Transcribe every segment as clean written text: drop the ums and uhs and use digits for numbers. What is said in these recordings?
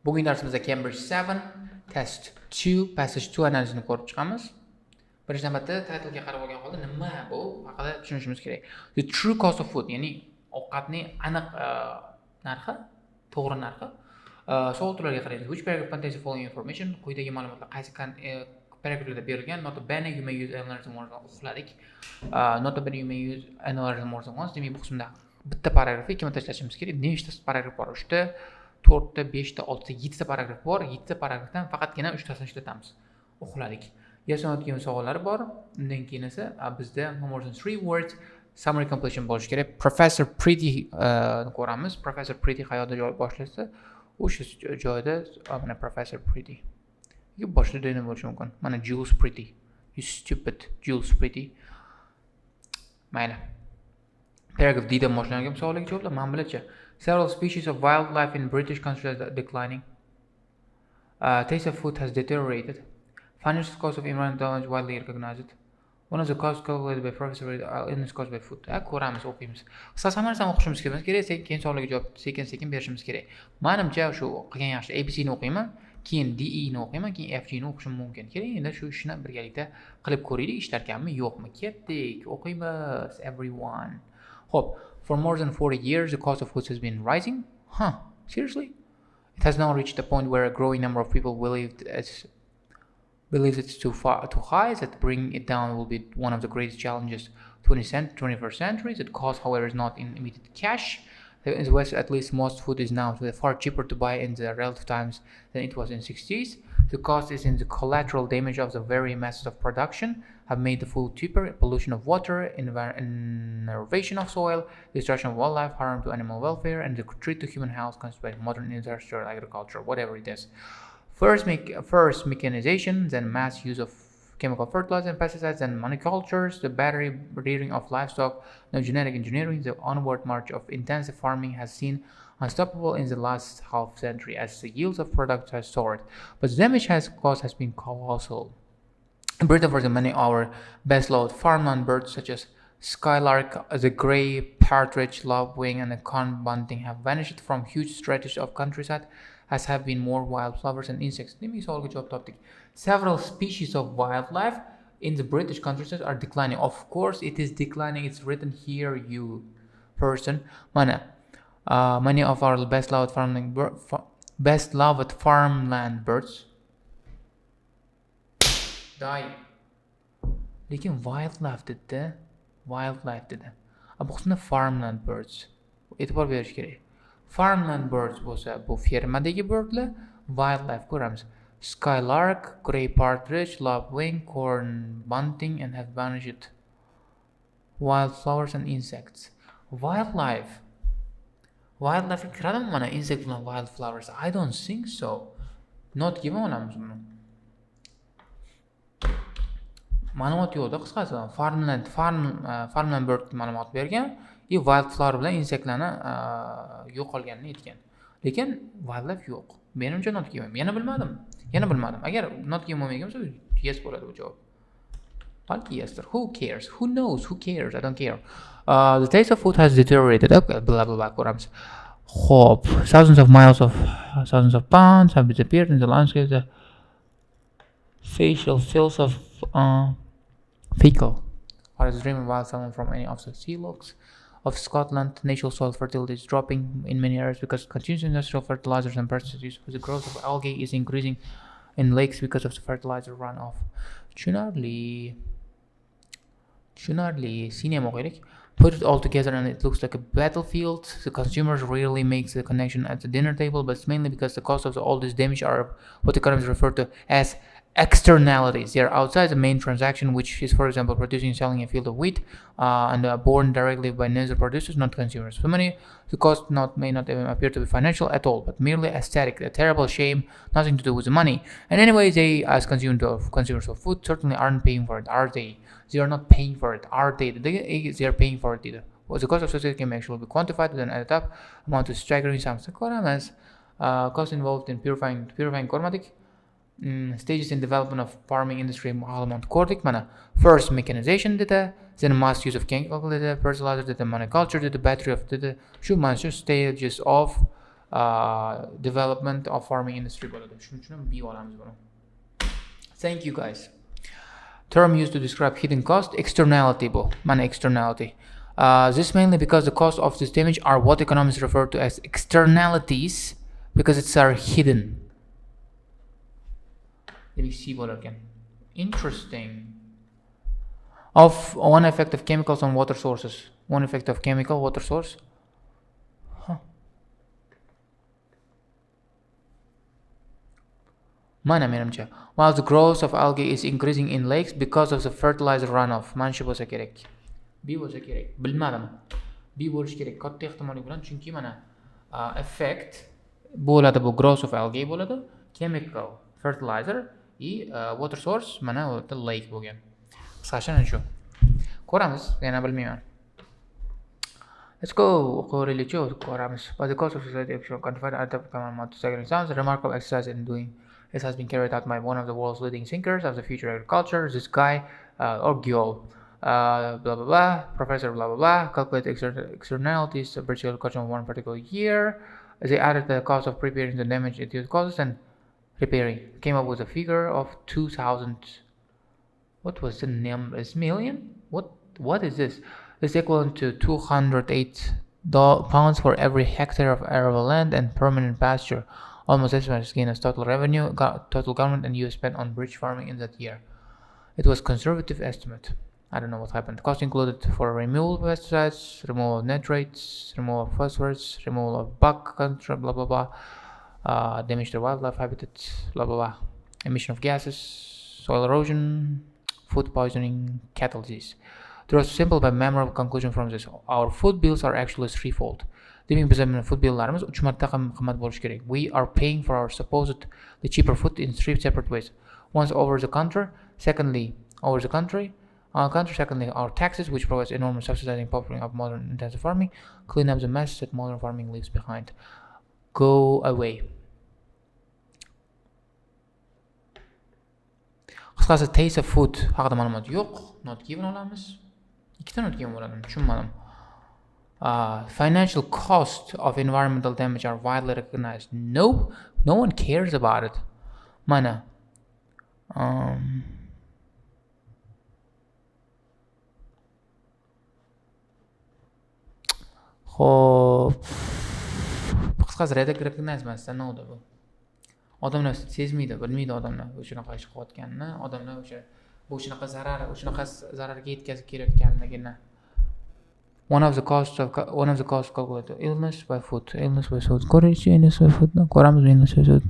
Bugungi darsimizda Cambridge 7 Test 2 Passage 2 analizini ko'rib chiqamiz. Birinchi navbatda titlga qarab olgan holda nima bu haqida tushunishimiz kerak. The true cost of food, ya'ni ovqatning aniq narxi, to'g'ri narxi. Savol turlariga qaraymiz. Which paragraph contains the following information? Quyidagi ma'lumotlar qaysi paragraflarda berilgan? Notabene you may use analyze more than uxladik. Notabene you may use analyze more than once. Demak, bu qismda bitta paragrafga ikkita tashlashimiz kerak. Nechta paragraf bor? 3 ta, 4 ta, 5 ta, 6 ta, 7 ta paragraf bor. 7 ta paragrafdan faqatgina 3 tasini ishlatamiz. Uxladik. Yasanayotgan savollar bor. Undan keyin esa bizda no more than 3 words summary completion bo'lishi kerak. Professor Pretty ko'ramiz. Professor Pretty hayotda boshlasa, o'sha joyda mana Professor Pretty. You boshida nima bo'lishi mumkin? Mana Jules Pretty. You stupid Jules Pretty. Mayli. Paragraph D dan boshlangan savolga javoblar men bilacha. Several species of wildlife in British countries are declining. Taste of food has deteriorated. Financial cost of environmental damage widely recognized. One of the costs calculated by Professor illness caused by food. Ko'ramiz, o'qiymiz. Qisqasi narsani o'qishimiz kerak. Keyin savolga javob sekin berishimiz kerak. Menimcha shu qilgan yaxshi. ABC ni o'qiyman, keyin DE ni o'qiyman, keyin FG ni o'qishim mumkin. Kerak endi shu ishni birgalikda qilib ko'raylik, ishlarkanmi, yo'qmi? Ketdik, o'qiymiz everyone. Hope, for more than 40 years the cost of food has been rising. Seriously? It has now reached a point where a growing number of people believes it's too high, that bringing it down will be one of the greatest challenges 21st century. That cost, however, is not in immediate cash. In the West, at least, most food is now far cheaper to buy in the relative times than it was in the 60s. The cost is in the collateral damage of the very methods of production have made the food cheaper, pollution of water, innervation of soil, destruction of wildlife, harm to animal welfare, and the threat to human health caused by modern industrial agriculture, whatever it is. First mechanization, then mass use of chemical fertilizers and pesticides, then monocultures, the battery breeding of livestock, now genetic engineering. The onward march of intensive farming has seen unstoppable in the last half century as the yields of products have soared, but the damage caused has been colossal. In Britain, for example, many of our best-loved farmland birds such as skylark, the grey partridge, lapwing, and the corn bunting have vanished from huge stretches of countryside, as have been more wildflowers and insects. Several species of wildlife in the British countryside are declining. Of course, it is declining. It's written here, you person. Many of our best-loved farmland birds die. Lekin wildlife dedi. Bu qismda farmland birds. E'tibor berish kerak. Farmland birds bo'lsa, bu fermadagi birdlar, wildlife ko'ramiz. Skylark, grey partridge, lapwing, corn bunting, and have vanished. Wildflowers and insects. Wildlife kiradimi mana insect bilan wildflowers? I don't think so. Not given olamiz buni. Ma'lumot yo'qda, qisqasi farmland bird ma'lumot bergan. Wildflower bilan insektlarni yo'qolganini aytgan. Lekin wildlife yo'q. Menimcha not given. Yana bilmadim. Agar not given bo'lmagan bo'lsa, yes bo'ladi bu javob. Balki yesdir. Who cares? Who knows? Who cares? I don't care. The taste of food has deteriorated. Okay, blah blah blah. Ko'ramiz. Hope. Thousands of ponds have disappeared in the landscape. The facial filth of fecal. Or is dreaming wild salmon from any of the sea lochs of Scotland. Natural soil fertility is dropping in many areas because continuous industrial fertilizers and pesticides. The growth of algae is increasing in lakes because of the fertilizer runoff. Tushunarli. Sinema o'qiylik. Put it all together and it looks like a battlefield. The consumers rarely make the connection at the dinner table, but it's mainly because the cost of all this damage are what economists refer to as externalities. They are outside the main transaction, which is, for example, producing and selling a field of wheat, and borne directly by nature producers, not consumers. For many, the cost may not even appear to be financial at all, but merely aesthetic, a terrible shame, nothing to do with the money. And anyway, they, as consumers of food, certainly aren't paying for it, are they? They are not paying for it, are they? They are paying for it either. Well, the cost of society can actually be quantified with an added up amount to staggering sums. Cost involved in purifying cormatic. Stages in development of farming industry ma'lumot ko'rdik. Mana first mechanization dedi, then mass use of chemical dedi, fertilizer dedi, monoculture dedi, battery of dedi. Shu mana shu stages of development of farming industry bo'ladi. Shuning uchun ham B olamiz buni. Thank you guys. Term used to describe hidden cost, externality bu. Mana externality. This mainly because the cost of this damage are what economists refer to as externalities because it's are hidden. Demak C bo'lar ekan. Interesting. Of one effect of chemicals on water sources. One effect of chemical water source. Mana menimcha. While the growth of algae is increasing in lakes because of the fertilizer runoff. Mana shu bo'lsa kerak. B bo'lsa kerak. Bilmadim. B bo'lishi kerak. Katta ehtimollik bilan chunki mana effect bo'ladi bu growth of algae bo'ladi. Chemical fertilizer и water source mana o'ta lake bo'lgan. Qisqacha shu. Ko'ramiz, yana bilmayman. Let's go. O'qiylik-chi, ko'ramiz. By the cost of society action quantified at the command to second sounds remarkable exercise in doing. This has been carried out by one of the world's leading thinkers of the future agriculture. This guy, or girl, blah blah blah, professor blah blah blah, calculate externalities of British agriculture in one particular year. They added the cost of preparing the damage it causes and repairing. Came up with a figure of 2,000. What was the number? Is million? What is this? It's equivalent to 208 pounds for every hectare of arable land and permanent pasture. Almost estimated gain as total revenue, total government and US spent on bridge farming in that year. It was conservative estimate. I don't know what happened. Cost included for removal of pesticides, removal of nitrates, removal of phosphorus, removal of bug control, blah blah blah, damage to wildlife habitats, blah blah blah, emission of gases, soil erosion, food poisoning, cattle disease. There was a simple but memorable conclusion from this. Our food bills are actually threefold. Demak bizning food billlarimiz 3 marta qimmat bo'lishi kerak. We are paying for our supposedly cheaper food in 3 separate ways. Once over the counter, secondly over the country, secondly our taxes, which provides enormous subsidizing popular of modern intensive farming, clean up the mess that modern farming leaves behind. Go away. Qisqasi taste of food haqida ma'lumot yo'q. Not given olamiz. Ikkita not given bo'ladi. Tushunmadim. Financial cost of environmental damage are widely recognized. No one cares about it. Mana. Xo'p. Qisqasi recognize emasda, noda bu. Odamlar sezmaydi, bilmaydi odamlar o'shanaqa ish qilayotganini, odamlar o'sha bu shunaqa zararga yetkazib kelayotganligini. One of the costs calculated illness by food. Ko'raychi, illness by food. Ko'ramiz illness by food.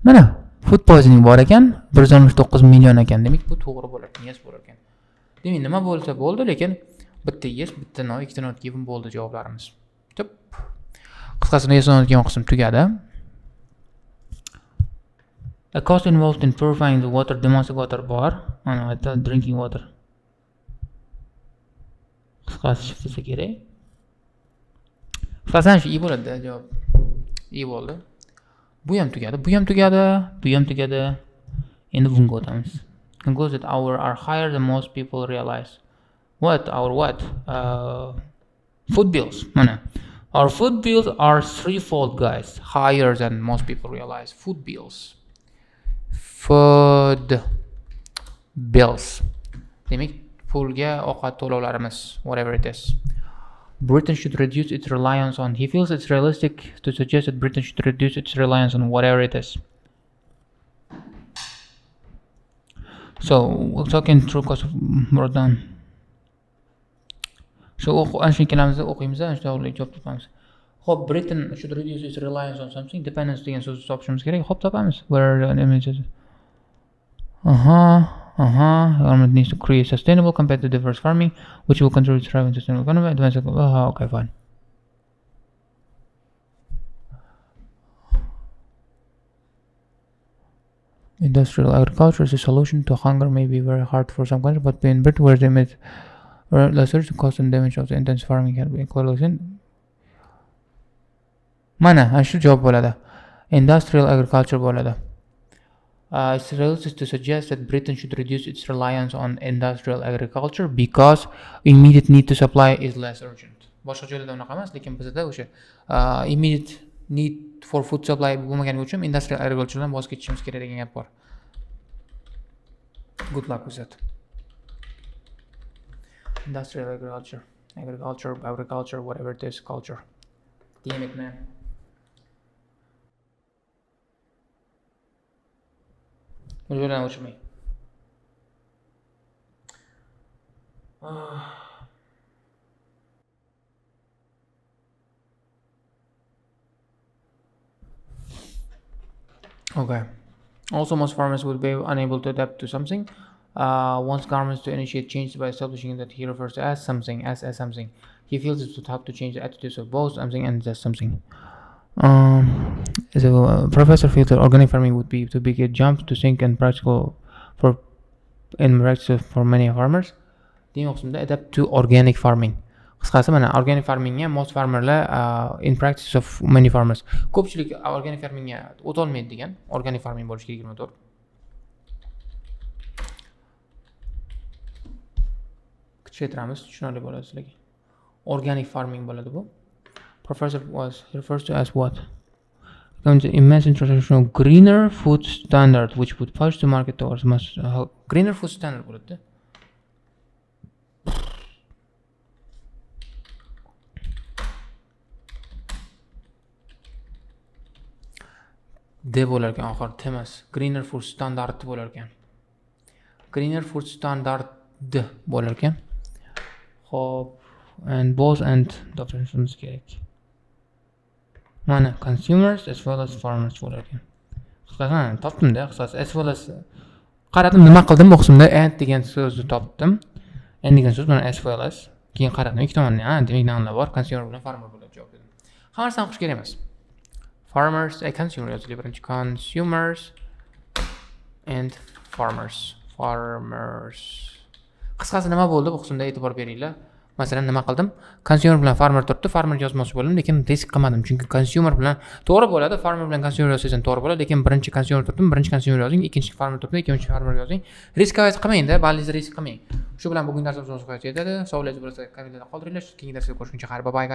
Mana food poisoning bor ekan, 119 million ekan. Demak, bu to'g'ri bo'lar ekan, yes bo'lar ekan. Demak, nima bo'lsa bo'ldi, lekin bitta yes, bitta no, ikkita not given bo'ldi javoblarimiz. Top. Qisqasini yes not given qism tugadi. A cost involved in purifying the water, domestic water bor. Mana aytdi drinking water. Qisqasi chiqsa kerak. Qisqasi shu bo'ladi javob. Bo'ldi. Bu ham tugadi. Endi bunga o'tamiz. Concludes that our are higher than most people realize. What? Food bills. Mana. Our food bills are threefold, guys. Higher than most people realize. Food bills. Demak, pulga ovqat to'lovlarimiz, whatever it is. Britain should reduce its reliance on. He feels it's realistic to suggest that Britain should reduce its reliance on whatever it is. So, we'll talk in true cost of brought down. So, anshuni kelamizda o'qiymiz, anshuni javob topamiz. Xo'p, Britain should reduce its reliance on something. Dependence degan so'zni topishimiz kerak. Xo'p, topamiz. Where the images. Government needs to create sustainable, competitive, diverse farming, which will contribute to thriving sustainable economy. Okay, fine. Industrial agriculture is a solution to hunger. May be very hard for some countries, but in Britain, where they made lesser, the cost and damage of the intense farming can be equalized. Mana, shu javob bo'ladi. Industrial agriculture bo'ladi. It's realistic to suggest that Britain should reduce its reliance on industrial agriculture because immediate need to supply is less urgent. Boshqa joylarda unaqa emas, lekin bizda o'sha immediate need for food supply bo'lmagani uchun industrial agriculturedan voz kechishimiz kerak degan gap bor. Good luck with that. Industrial agriculture, whatever it is, culture. Damn it, man. What do you me? Okay. Also, most farmers would be unable to adapt to something. Wants governments to initiate change by establishing that he refers to as something, as something. He feels it would help to change the attitudes of both something and just something. Professor feels that organic farming would be too big a jump to think and practical for many farmers. Adapt to organic farming. Qisqasi mana organic farmingga most farmerlar in practice of many farmers. Ko'pchilik organic farmingga o'ta olmaydi degan. Organic farming bo'lishi kerak 24. Kuchaytiramiz, tushunarli bo'ladi sizlarga. Organic farming bo'ladi bu. Professor refers to as what? Immense introduction of greener food standard which would push the market towards greener food standard bo'ladi. deb bo'lar ekan oxir temas. Greener food standard bo'lar ekan. Greener food standard bo'lar ekan. Xo'p, and both and definitions kerak. Mana consumers as well as farmers bo'lar ekan. Qisqasi topdim-da, qisqasi as well as qaradim, nima qildim bu qismda and degan so'zni topdim. And degan so'z mana as well as. Keyin qaradim, ikki tomondan, demak nima bor? Consumer bilan farmer bo'ladi javob berdim. Hammasini o'qish kerak emas. Farmers, consumer yozili birinchi. Consumers and farmers. Qisqasi nima bo'ldi bu qismda e'tibor beringlar. Masalan, nima qildim? Consumer bilan farmer turibdi, farmer yozmoqchi bo'ldim, lekin risk qilmadim. Chunki consumer bilan to'g'ri bo'ladi, farmer bilan consumer yozsangiz to'g'ri bo'ladi, lekin birinchi consumer turibdi, birinchi consumer yozing, ikkinchi farmer turibdi, ikkinchi farmer yozing. Riskoyat qilmang-da, ballingizni risk qilmang. Shu bilan bugungi darsimiz o'z nihoyasiga yetadi. Savollaringiz bo'lsa kommentarda qoldiringlar. Keyingi darsda ko'rishguncha xayr, bye bye guys.